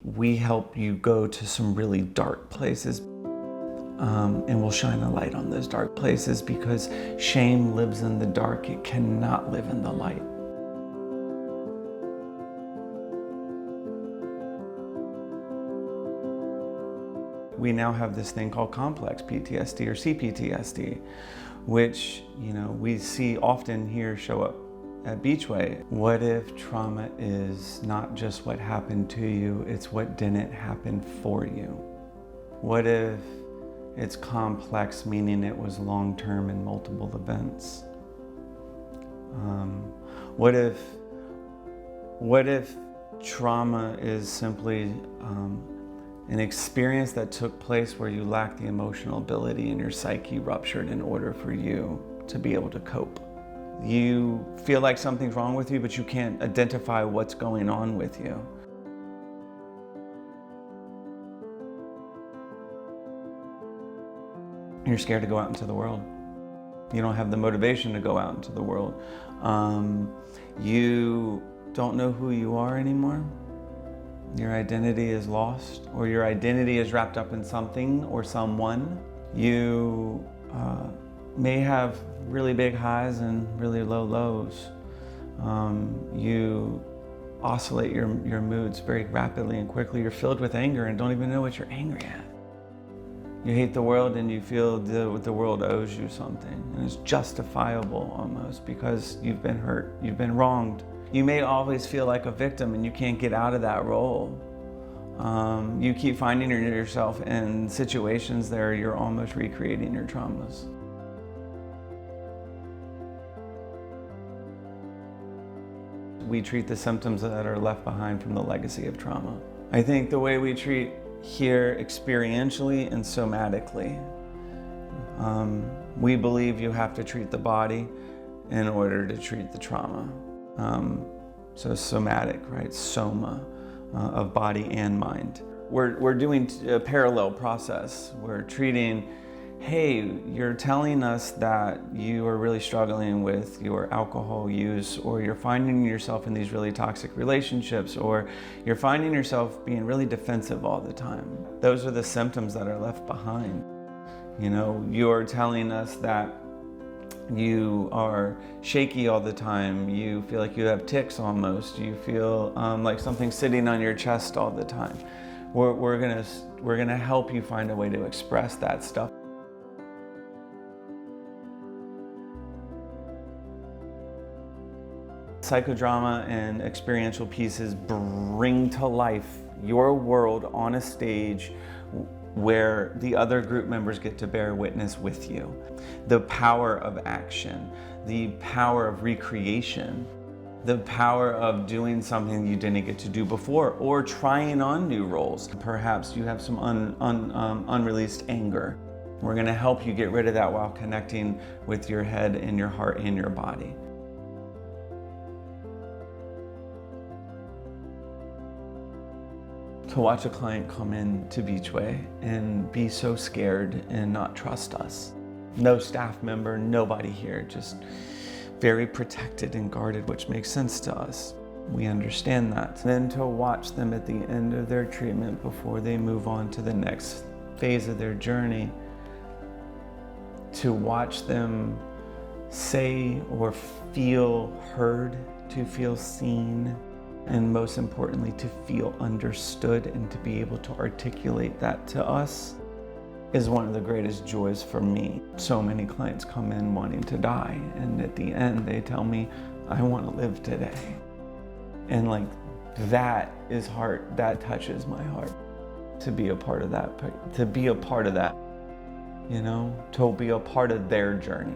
We help you go to some really dark places, and we'll shine a light on those dark places, because shame lives in the dark. It cannot live in the light. We now have this thing called complex PTSD or CPTSD, which, we see often here show up at Beachway. What if trauma is not just what happened to you, it's what didn't happen for you? What if it's complex, meaning it was long-term and multiple events? What if trauma is simply an experience that took place where you lacked the emotional ability and your psyche ruptured in order for you to be able to cope? You feel like something's wrong with you, but you can't identify what's going on with you. You're scared to go out into the world. You don't have the motivation to go out into the world. You don't know who you are anymore. Your identity is lost, or your identity is wrapped up in something or someone. You may have really big highs and really low lows. You oscillate your moods very rapidly and quickly. You're filled with anger and don't even know what you're angry at. You hate the world and you feel the world owes you something, and it's justifiable almost because you've been hurt, you've been wronged. You may always feel like a victim and you can't get out of that role. You keep finding yourself in situations there you're almost recreating your traumas. We treat the symptoms that are left behind from the legacy of trauma. I think the way we treat here experientially and somatically, we believe you have to treat the body in order to treat the trauma. So somatic, right? Soma, of body and mind. We're doing a parallel process. We're treating, hey, you're telling us that you are really struggling with your alcohol use, or you're finding yourself in these really toxic relationships, or you're finding yourself being really defensive all the time. Those are the symptoms that are left behind. You're telling us that you are shaky all the time. You feel like you have tics almost. You feel like something's sitting on your chest all the time. We're gonna help you find a way to express that stuff. Psychodrama and experiential pieces bring to life your world on a stage where the other group members get to bear witness with you. The power of action, the power of recreation, the power of doing something you didn't get to do before, or trying on new roles. Perhaps you have some unreleased anger. We're gonna help you get rid of that while connecting with your head and your heart and your body. To watch a client come in to Beachway and be so scared and not trust us. No staff member, nobody here, just very protected and guarded, which makes sense to us. We understand that. Then to watch them at the end of their treatment before they move on to the next phase of their journey, to watch them say or feel heard, to feel seen, and most importantly, to feel understood and to be able to articulate that to us is one of the greatest joys for me. So many clients come in wanting to die, and at the end they tell me, I want to live today. And that is heart, that touches my heart. To be a part of that, to be a part of that, to be a part of their journey.